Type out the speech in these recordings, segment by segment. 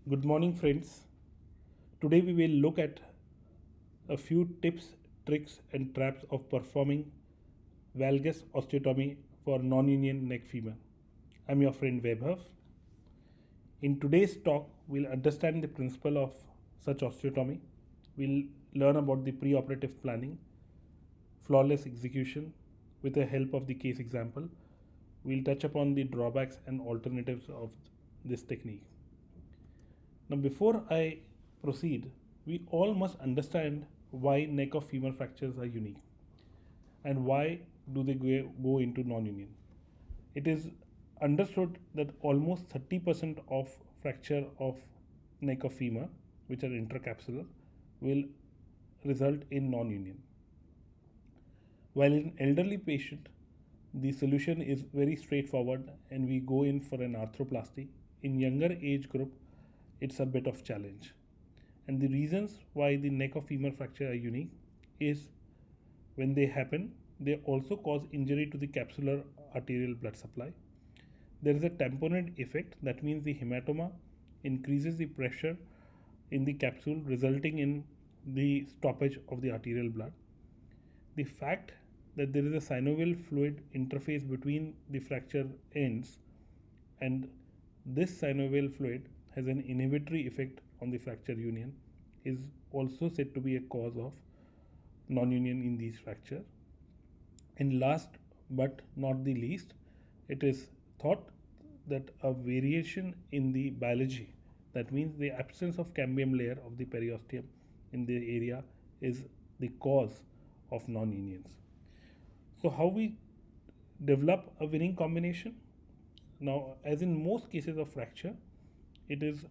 Good morning, friends. Today we will look at a few tips, tricks, and traps of performing valgus osteotomy for non-union neck femur. I'm your friend Vaibhav. In today's talk, we'll understand the principle of such osteotomy. We'll learn about the preoperative planning, flawless execution with the help of the case example. We'll touch upon the drawbacks and alternatives of this technique. Now, before I proceed, we all must understand why neck of femur fractures are unique and why do they go into non-union. It is understood that almost 30% of fracture of neck of femur, which are intercapsular, will result in non-union. While in elderly patient, the solution is very straightforward and we go in for an arthroplasty. In younger age group, it's a bit of challenge. And the reasons why the neck of femur fracture are unique is when they happen, they also cause injury to the capsular arterial blood supply. There is a tamponade effect, that means the hematoma increases the pressure in the capsule, resulting in the stoppage of the arterial blood. The fact that there is a synovial fluid interface between the fracture ends and this synovial fluid has an inhibitory effect on the fracture union is also said to be a cause of non-union in these fracture. And last but not the least, it is thought that a variation in the biology, that means the absence of cambium layer of the periosteum in the area, is the cause of non-unions. So how we develop a winning combination? Now, as in most cases of fracture, it is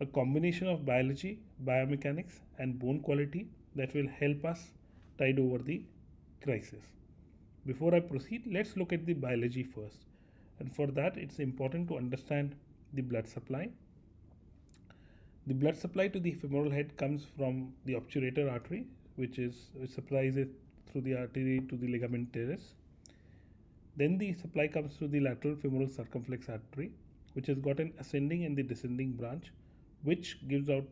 a combination of biology, biomechanics, and bone quality that will help us tide over the crisis. Before I proceed, let's look at the biology first. And for that, it's important to understand the blood supply. The blood supply to the femoral head comes from the obturator artery, which supplies it through the artery to the ligament teres. Then the supply comes through the lateral femoral circumflex artery, which has got an ascending and the descending branch, which gives out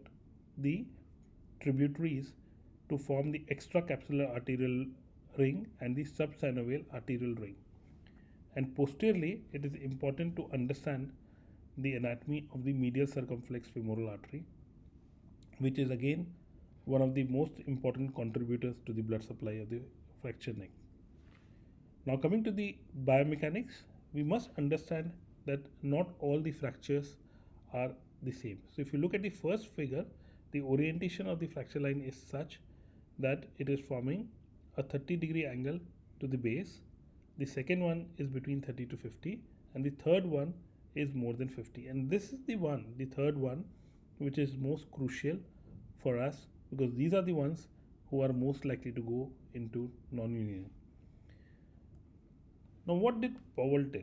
the tributaries to form the extracapsular arterial ring and the subsynovial arterial ring. And posteriorly, it is important to understand the anatomy of the medial circumflex femoral artery, which is again one of the most important contributors to the blood supply of the fractured neck. Now, coming to the biomechanics, we must understand that not all the fractures are the same. So, if you look at the first figure, the orientation of the fracture line is such that it is forming a 30-degree angle to the base. The second one is between 30 to 50, and the third one is more than 50. And this is the third one, which is most crucial for us because these are the ones who are most likely to go into non-union. Now, what did Powell tell?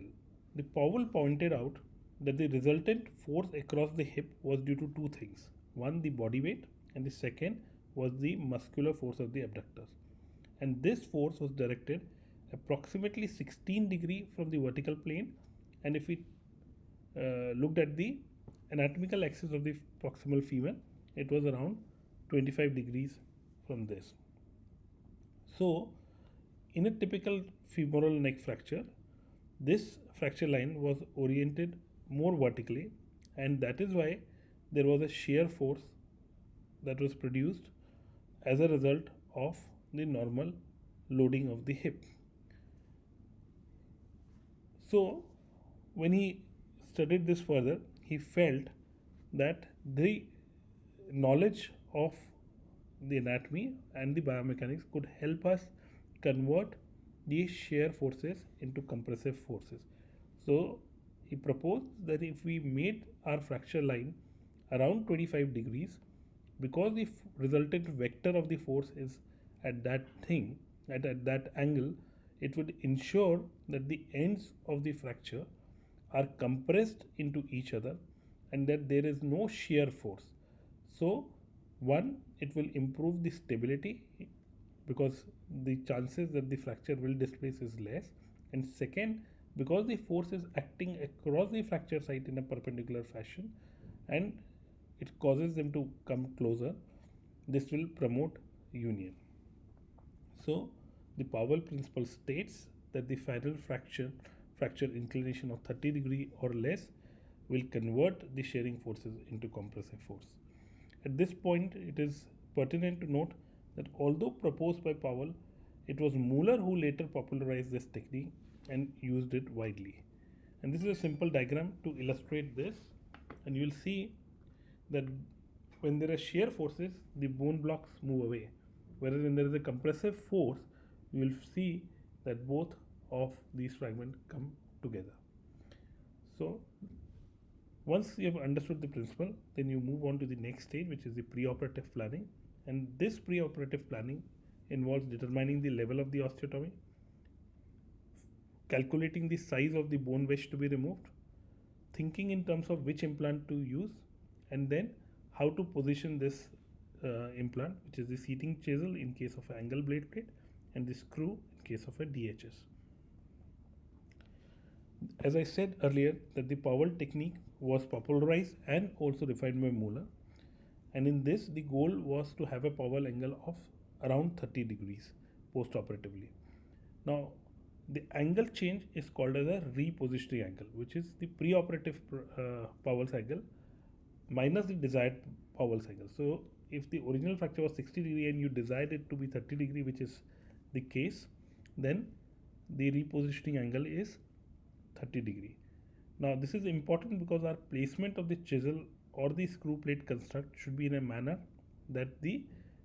The Powell pointed out that the resultant force across the hip was due to two things. One, the body weight, and the second was the muscular force of the abductors. And this force was directed approximately 16 degree from the vertical plane. And if we looked at the anatomical axis of the proximal femur, it was around 25 degrees from this. So, in a typical femoral neck fracture, this fracture line was oriented more vertically, and that is why there was a shear force that was produced as a result of the normal loading of the hip. So, when he studied this further, he felt that the knowledge of the anatomy and the biomechanics could help us convert these shear forces into compressive forces. So, he proposed that if we made our fracture line around 25 degrees, because the resultant vector of the force is at that thing, at that angle, it would ensure that the ends of the fracture are compressed into each other and that there is no shear force. So, one, it will improve the stability because the chances that the fracture will displace is less, and second, because the force is acting across the fracture site in a perpendicular fashion, and it causes them to come closer. This will promote union. So the Powell principle states that the final fracture inclination of 30 degree or less will convert the shearing forces into compressive force. At this point, it is pertinent to note that although proposed by Powell, it was Muller who later popularized this technique and used it widely. And this is a simple diagram to illustrate this, and you will see that when there are shear forces, the bone blocks move away, whereas when there is a compressive force, you will see that both of these fragments come together. So once you have understood the principle, then you move on to the next stage, which is the preoperative planning. And this preoperative planning involves determining the level of the osteotomy, calculating the size of the bone wedge to be removed, thinking in terms of which implant to use, and then how to position this implant, which is the seating chisel in case of an angle blade plate and the screw in case of a DHS. As I said earlier, that the Powell technique was popularized and also refined by Muller, and in this the goal was to have a Powell angle of around 30 degrees post-operatively. Now the angle change is called as a repositioning angle, which is the pre-operative Powell's angle minus the desired Powell's angle. So if the original fracture was 60 degree and you desired it to be 30 degree, which is the case, then the repositioning angle is 30 degree. Now this is important because our placement of the chisel or the screw plate construct should be in a manner that the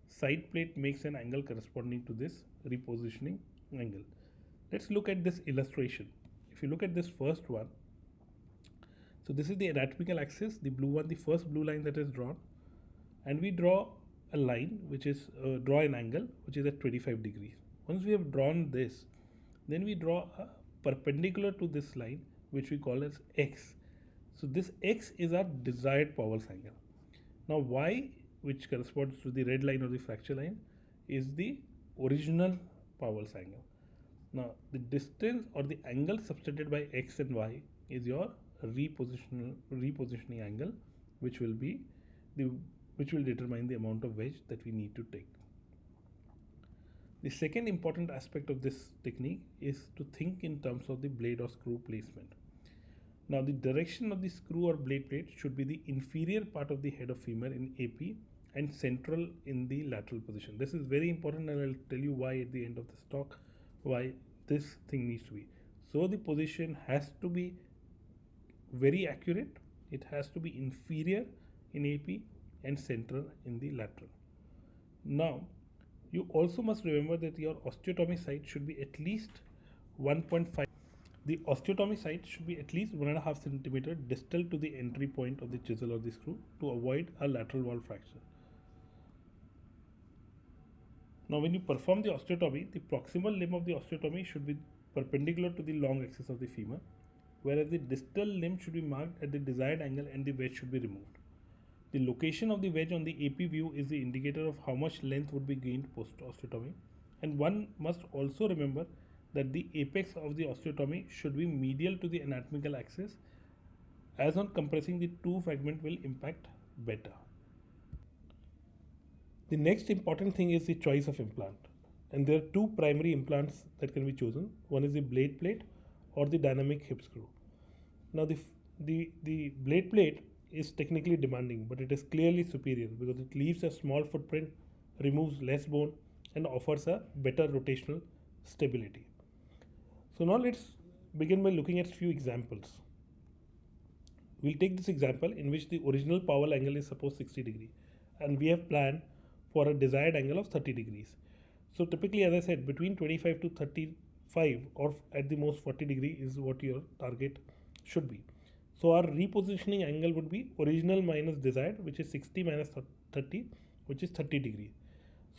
side plate makes an angle corresponding to this repositioning angle. Let's look at this illustration. If you look at this first one, so this is the anatomical axis, the blue one, the first blue line that is drawn, and we draw a line which is draw an angle which is at 25 degrees. Once we have drawn this, then we draw a perpendicular to this line which we call as X. So this X is our desired Powell's angle. Now Y, which corresponds to the red line or the fracture line, is the original Powell's angle. Now the distance or the angle subtended by X and Y is your repositioning angle, which will determine the amount of wedge that we need to take. The second important aspect of this technique is to think in terms of the blade or screw placement. Now the direction of the screw or blade plate should be the inferior part of the head of femur in AP and central in the lateral position. This is very important, and I'll tell you why at the end of this talk, why this thing needs to be. So the position has to be very accurate, it has to be inferior in AP and central in the lateral. Now you also must remember that your osteotomy site should be at least 1.5. The osteotomy site should be at least 1.5 centimeter distal to the entry point of the chisel or the screw to avoid a lateral wall fracture. Now when you perform the osteotomy, the proximal limb of the osteotomy should be perpendicular to the long axis of the femur, whereas the distal limb should be marked at the desired angle and the wedge should be removed. The location of the wedge on the AP view is the indicator of how much length would be gained post-osteotomy, and one must also remember that the apex of the osteotomy should be medial to the anatomical axis, as on compressing the two fragments will impact better. The next important thing is the choice of implant, and there are two primary implants that can be chosen. One is the blade plate or the dynamic hip screw. Now the blade plate is technically demanding, but it is clearly superior because it leaves a small footprint, removes less bone, and offers a better rotational stability. So now let's begin by looking at a few examples. We'll take this example in which the original Powell angle is suppose 60 degree, and we have planned for a desired angle of 30 degrees. So typically, as I said, between 25 to 35 or at the most 40 degree is what your target should be. So our repositioning angle would be original minus desired, which is 60 minus 30, which is 30 degree.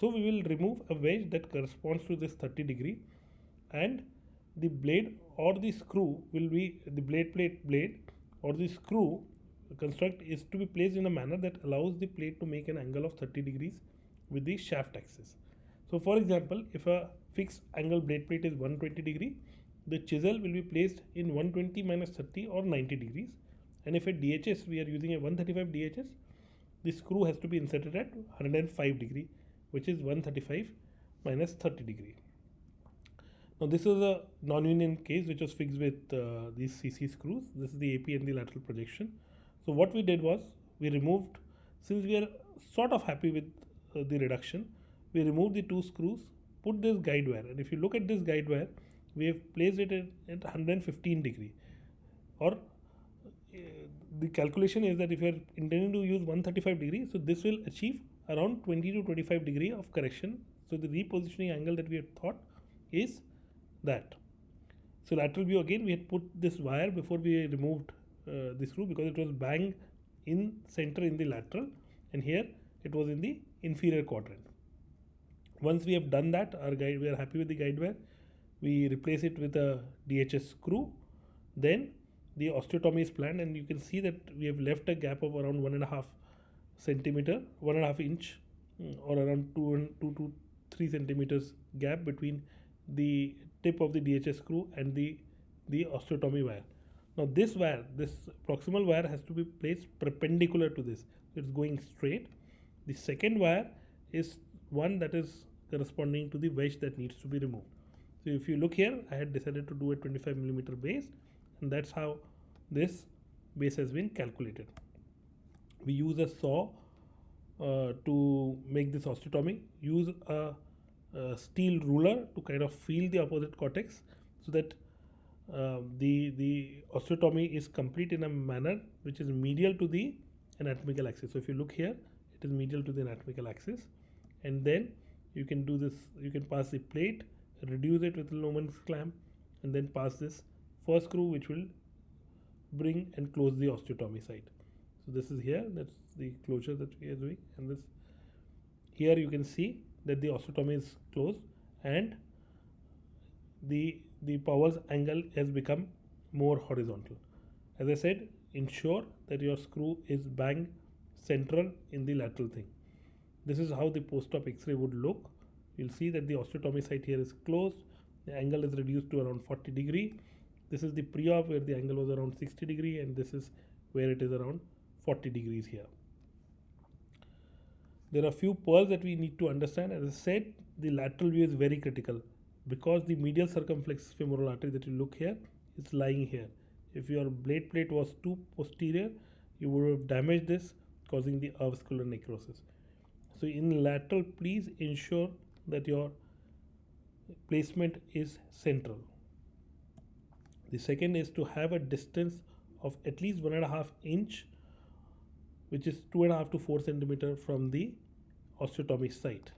So we will remove a wedge that corresponds to this 30 degree, and the blade or the screw will be the blade or the screw construct is to be placed in a manner that allows the plate to make an angle of 30 degrees with the shaft axis. So for example, if a fixed angle blade plate is 120 degree, the chisel will be placed in 120 minus 30 or 90 degrees, And if at DHS we are using a 135 DHS, the screw has to be inserted at 105 degree, which is 135 minus 30 degree. Now this is a non-union case which was fixed with these CC screws. This is the AP and the lateral projection. So what we did was we removed, since we are sort of happy with the reduction, we removed the two screws, put this guide wire, and if you look at this guide wire, we have placed it at 115 degree, or the calculation is that if you are intending to use 135 degree, so this will achieve around 20 to 25 degree of correction. So the repositioning angle that we had thought is that. So lateral view, again we had put this wire before we removed the screw, because it was bang in center in the lateral, and here it was in the inferior quadrant. Once we have done that, our guide, we are happy with the guide wire, we replace it with a DHS screw. Then the osteotomy is planned, and you can see that we have left a gap of around 1.5 centimeter, 1.5 inch, or around 2 to 3 centimeters gap between the tip of the DHS screw and the osteotomy wire. Now this wire, this proximal wire, has to be placed perpendicular to this. It's going straight. The second wire is one that is corresponding to the wedge that needs to be removed. So if you look here, I had decided to do a 25 millimeter base, and that's how this base has been calculated. We use a saw to make this osteotomy. Use a steel ruler to kind of feel the opposite cortex, so that the osteotomy is complete in a manner which is medial to the anatomical axis. So if you look here, it is medial to the anatomical axis, and then you can do this. You can pass the plate, reduce it with a Lohmann's clamp, and then pass this first screw, which will bring and close the osteotomy site. So this is here, that's the closure that we are doing, and this here you can see that the osteotomy is closed, and the Powell's angle has become more horizontal. As I said, ensure that your screw is bang central in the lateral thing. This is how the post-op X-ray would look. You'll see that the osteotomy site here is closed. The angle is reduced to around 40 degree. This is the pre-op where the angle was around 60 degree, and this is where it is around 40 degrees here. There are few pearls that we need to understand. As I said, the lateral view is very critical, because the medial circumflex femoral artery that you look here is lying here. If your blade plate was too posterior, you would have damaged this, causing the avascular necrosis. So in lateral, please ensure that your placement is central. The second is to have a distance of at least 1.5 inch, which is 2.5 to 4 centimeter from the osteotomy site.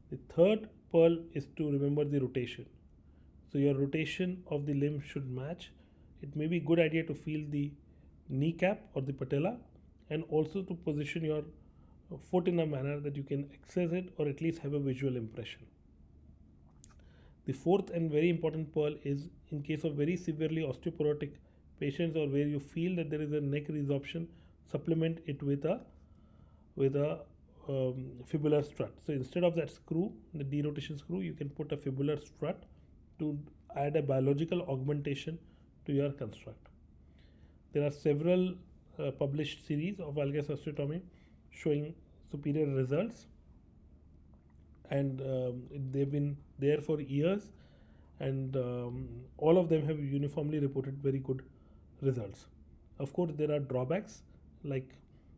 The third pearl is to remember the rotation. So your rotation of the limb should match. It may be a good idea to feel the kneecap or the patella, and also to position your foot in a manner that you can access it, or at least have a visual impression. The fourth and very important pearl is, in case of very severely osteoporotic patients, or where you feel that there is a neck resorption, supplement it with a fibular strut. So instead of that screw, the derotation screw, you can put a fibular strut to add a biological augmentation to your construct. There are several published series of valgus osteotomy showing superior results, and they've been there for years, and all of them have uniformly reported very good results. Of course, there are drawbacks, like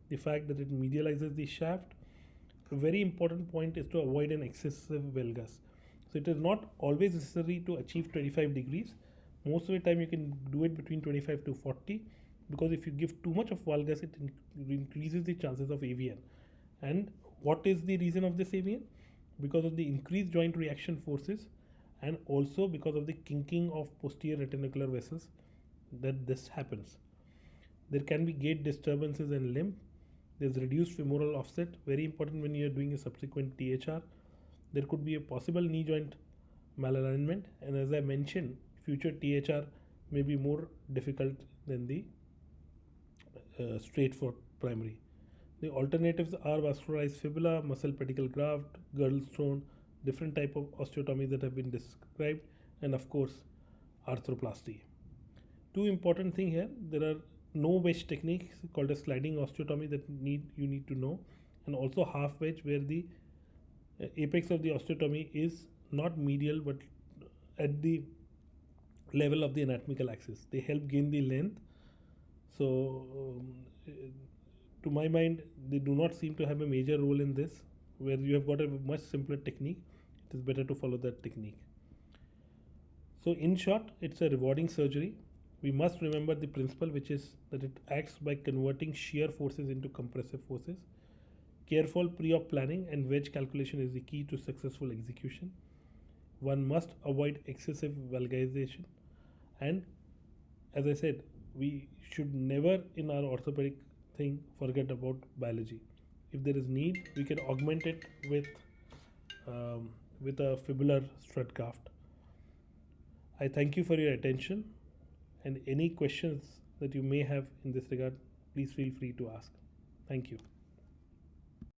the fact that it medializes the shaft. A very important point is to avoid an excessive valgus. So it is not always necessary to achieve 25 degrees. Most of the time you can do it between 25 to 40, because if you give too much of valgus, it increases the chances of AVN. And what is the reason of this AVN? Because of the increased joint reaction forces, and also because of the kinking of posterior retinacular vessels, that this happens. There can be gait disturbances in limb. There's reduced femoral offset, very important when you are doing a subsequent THR. There could be a possible knee joint malalignment, and as I mentioned, future THR may be more difficult than the straight for primary. The alternatives are vascularized fibula, muscle pedicle graft, girdlestone, different type of osteotomies that have been described, and of course arthroplasty. Two important things here: there are no wedge technique called a sliding osteotomy that you need to know, and also half wedge where the apex of the osteotomy is not medial but at the level of the anatomical axis. They help gain the length. So, to my mind, they do not seem to have a major role in this. Where you have got a much simpler technique, it is better to follow that technique. So, in short, it's a rewarding surgery. We must remember the principle, which is that it acts by converting shear forces into compressive forces. Careful pre-op planning and wedge calculation is the key to successful execution. One must avoid excessive valgization, and as I said, we should never in our orthopedic thing forget about biology. If there is need, we can augment it um, with a fibular strut graft. I thank you for your attention, and any questions that you may have in this regard, please feel free to ask. Thank you.